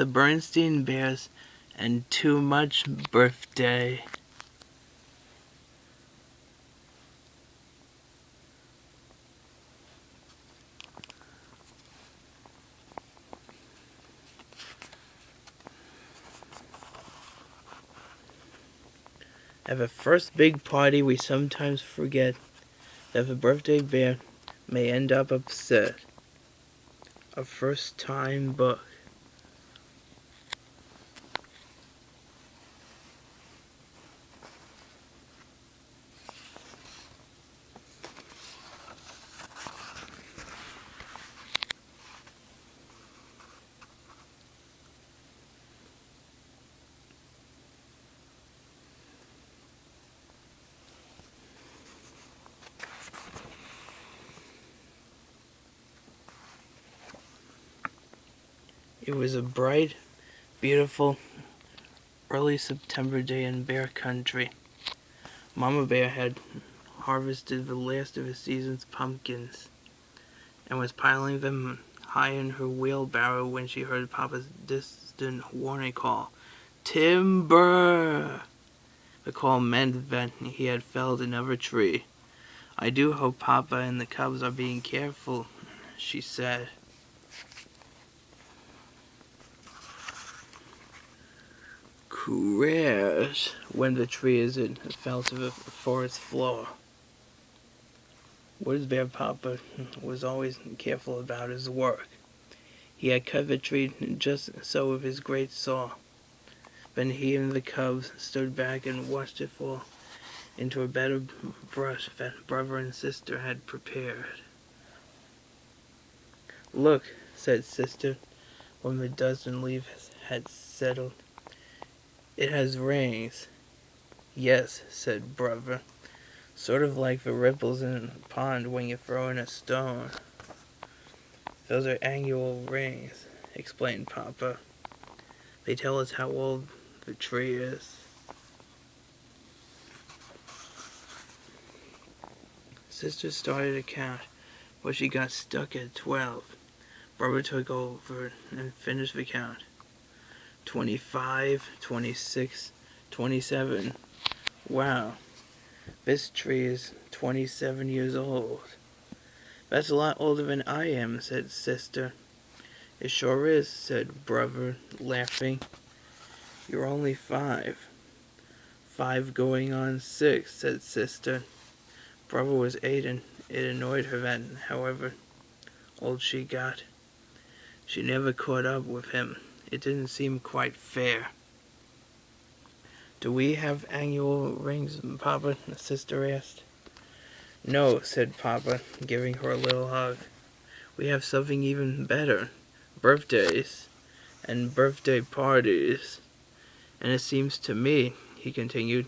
The Berenstain Bears and Too Much Birthday. At the first big party, we sometimes forget that the birthday bear may end up upset. A first-time book. It was a bright, beautiful, early September day in Bear Country. Mama Bear had harvested the last of the season's pumpkins and was piling them high in her wheelbarrow when she heard Papa's distant warning call. Timber! The call meant that he had felled another tree. I do hope Papa and the cubs are being careful, she said. Crash when the tree fell to the forest floor. Woods Bear Papa was always careful about his work. He had cut the tree just so with his great saw. Then he and the cubs stood back and watched it fall into a bed of brush that brother and sister had prepared. Look, said sister, when the dust and leaves had settled. It has rings. Yes, said brother. Sort of like the ripples in a pond when you throw in a stone. Those are annual rings, explained Papa. They tell us how old the tree is. Sister started to count, but she got stuck at 12. Brother took over and finished the count. 25, 26, 27. Wow, this tree is 27 years old. That's a lot older than I am, said sister. It sure is, said brother, laughing. You're only 5. 5 going on 6, said sister. Brother was 8 and it annoyed her that however old she got, she never caught up with him. It didn't seem quite fair. Do we have annual rings, Papa? The sister asked. No, said Papa, giving her a little hug. We have something even better. Birthdays and birthday parties. And it seems to me, he continued,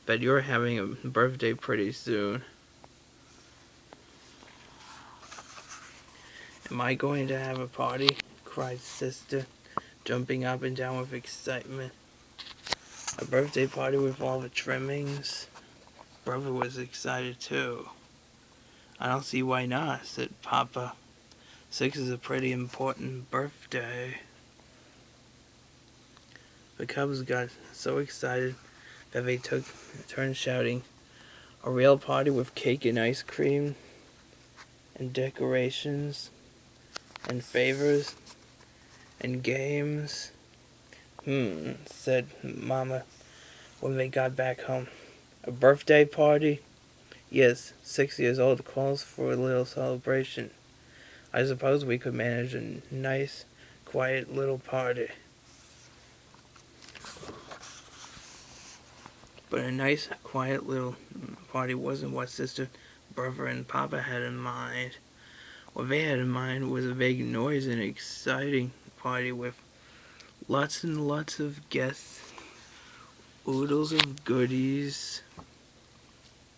that you're having a birthday pretty soon. Am I going to have a party? Cried sister, jumping up and down with excitement. A birthday party with all the trimmings? Brother was excited too. I don't see why not, said Papa. 6 is a pretty important birthday. The cubs got so excited that they took turns shouting, a real party with cake and ice cream and decorations and favors and games. Said Mama when they got back home. A birthday party? Yes, 6 years old calls for a little celebration. I suppose we could manage a nice, quiet little party. But a nice, quiet little party wasn't what Sister, Brother, and Papa had in mind. What they had in mind was a big, noisy, and exciting party with lots and lots of guests, oodles of goodies,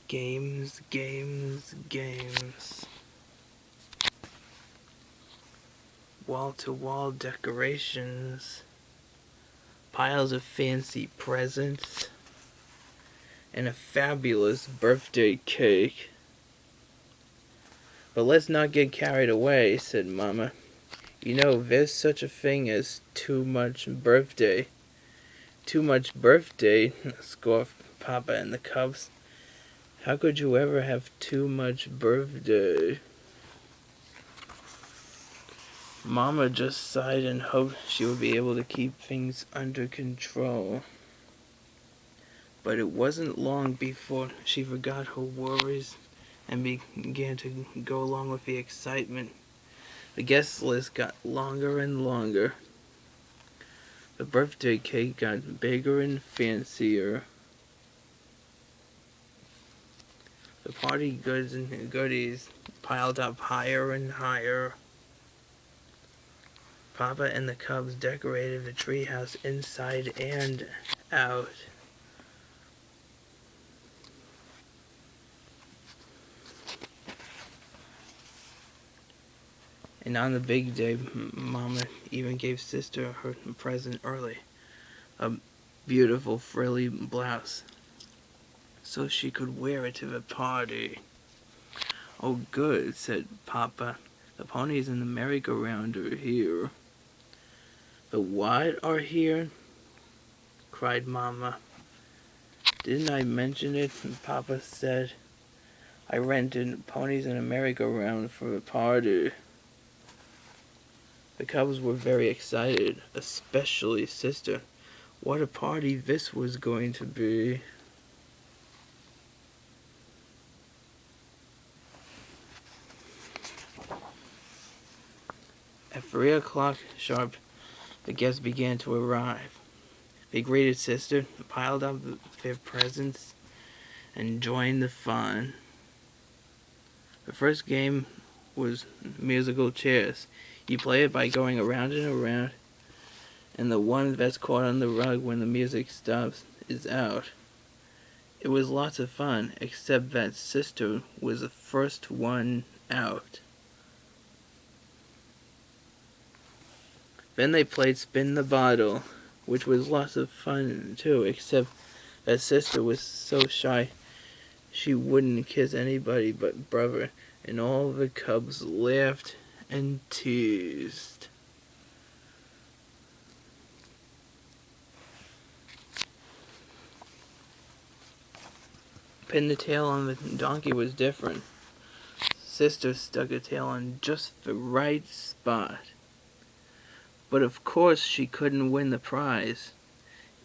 games, wall-to-wall decorations, piles of fancy presents, and a fabulous birthday cake. But let's not get carried away, said Mama. You know, there's such a thing as too much birthday. Too much birthday, scoffed Papa and the cubs. How could you ever have too much birthday? Mama just sighed and hoped she would be able to keep things under control. But it wasn't long before she forgot her worries and began to go along with the excitement. The guest list got longer and longer. The birthday cake got bigger and fancier. The party goods and goodies piled up higher and higher. Papa and the cubs decorated the treehouse inside and out. And on the big day, Mama even gave Sister her present early. A beautiful frilly blouse, so she could wear it to the party. Oh good, said Papa. The ponies and the merry-go-round are here. The what are here? Cried Mama. Didn't I mention it? Papa said. I rented ponies and a merry-go-round for the party. The cubs were very excited, especially Sister. What a party this was going to be. At 3 o'clock sharp, the guests began to arrive. They greeted Sister, piled up their presents, and joined the fun. The first game was musical chairs. You play it by going around and around, and the one that's caught on the rug when the music stops is out. It was lots of fun, except that Sister was the first one out. Then they played Spin the Bottle, which was lots of fun too, except that Sister was so shy she wouldn't kiss anybody but Brother, and all the cubs laughed and teased. Pin the tail on the donkey was different. Sister stuck a tail on just the right spot. But of course she couldn't win the prize.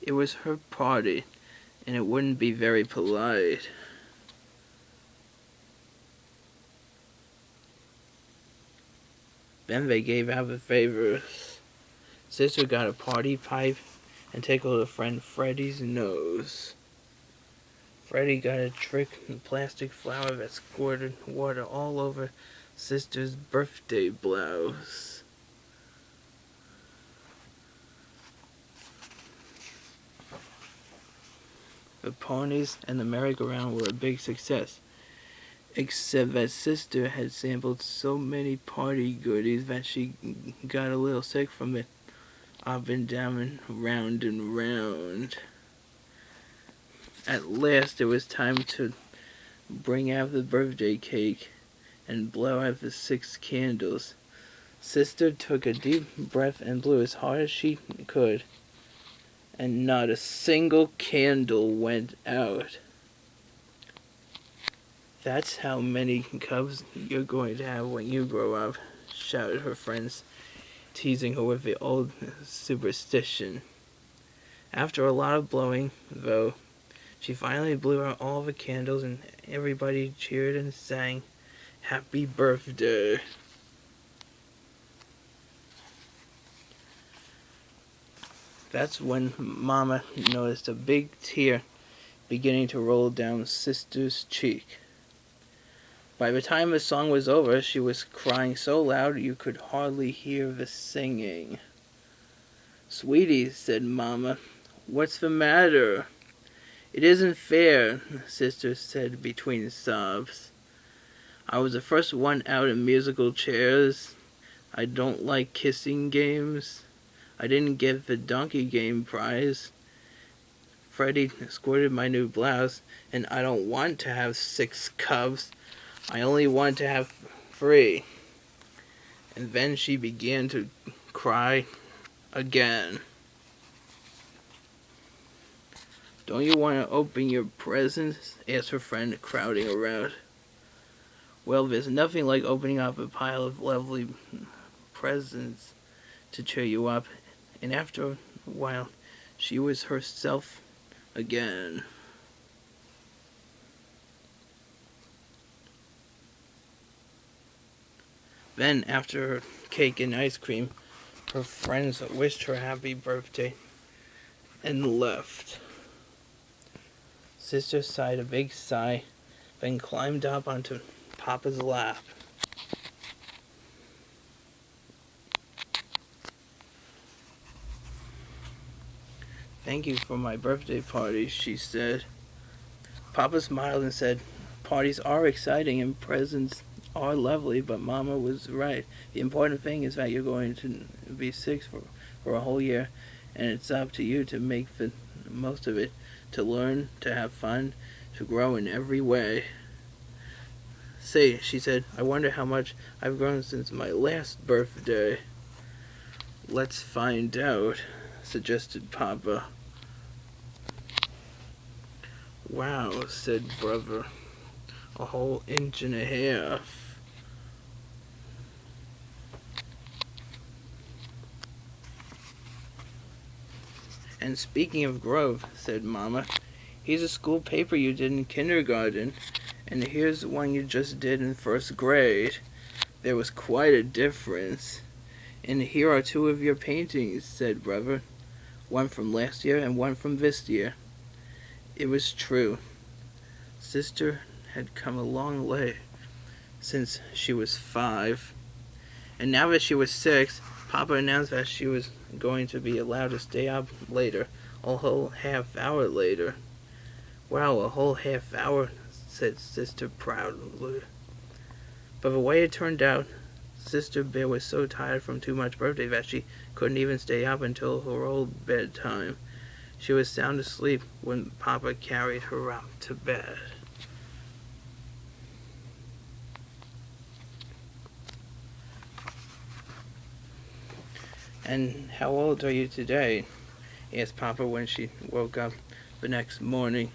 It was her party, and it wouldn't be very polite. Then they gave out the favors. Sister got a party pipe and tickled a friend Freddy's nose. Freddy got a trick plastic flower that squirted water all over Sister's birthday blouse. The ponies and the merry-go-round were a big success, except that Sister had sampled so many party goodies that she got a little sick from it, up and down and round and round. At last it was time to bring out the birthday cake and blow out the 6 candles. Sister took a deep breath and blew as hard as she could, and not a single candle went out. That's how many cubs you're going to have when you grow up, shouted her friends, teasing her with the old superstition. After a lot of blowing, though, she finally blew out all the candles and everybody cheered and sang, "Happy Birthday." That's when Mama noticed a big tear beginning to roll down Sister's cheek. By the time the song was over, she was crying so loud you could hardly hear the singing. "Sweetie," said Mama, "what's the matter?" "It isn't fair," Sister said between sobs. "I was the first one out in musical chairs. I don't like kissing games. I didn't get the donkey game prize. Freddy squirted my new blouse, and I don't want to have 6 cubs. I only want to have 3. And then she began to cry again. "Don't you want to open your presents?" asked her friend, crowding around. "Well, there's nothing like opening up a pile of lovely presents to cheer you up." And after a while, she was herself again. Then, after her cake and ice cream, her friends wished her happy birthday and left. Sister sighed a big sigh, then climbed up onto Papa's lap. "Thank you for my birthday party," she said. Papa smiled and said, "Parties are exciting and presents are lovely, but Mama was right. The important thing is that you're going to be sick for a whole year, and it's up to you to make the most of it, to learn, to have fun, to grow in every way." "Say," she said, "I wonder how much I've grown since my last birthday." "Let's find out," suggested Papa. "Wow," said Brother, "a whole inch and a half." "And speaking of growth," said Mama, "here's a school paper you did in kindergarten, and here's one you just did in first grade. There was quite a difference." "And here are two of your paintings," said Brother, "one from last year and one from this year." It was true. Sister had come a long way since she was 5. And now that she was 6, Papa announced that she was going to be allowed to stay up later, a whole half hour later. "Wow, a whole half hour," said Sister proudly. But the way it turned out, Sister Bear was so tired from too much birthday that she couldn't even stay up until her old bedtime. She was sound asleep when Papa carried her up to bed. "And how old are you today?" asked Papa when she woke up the next morning.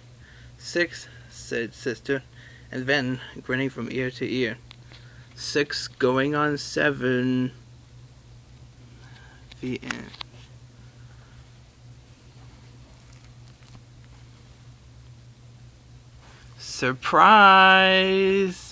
"6, said Sister, and then, grinning from ear to ear, 6 going on 7. The end. Surprise!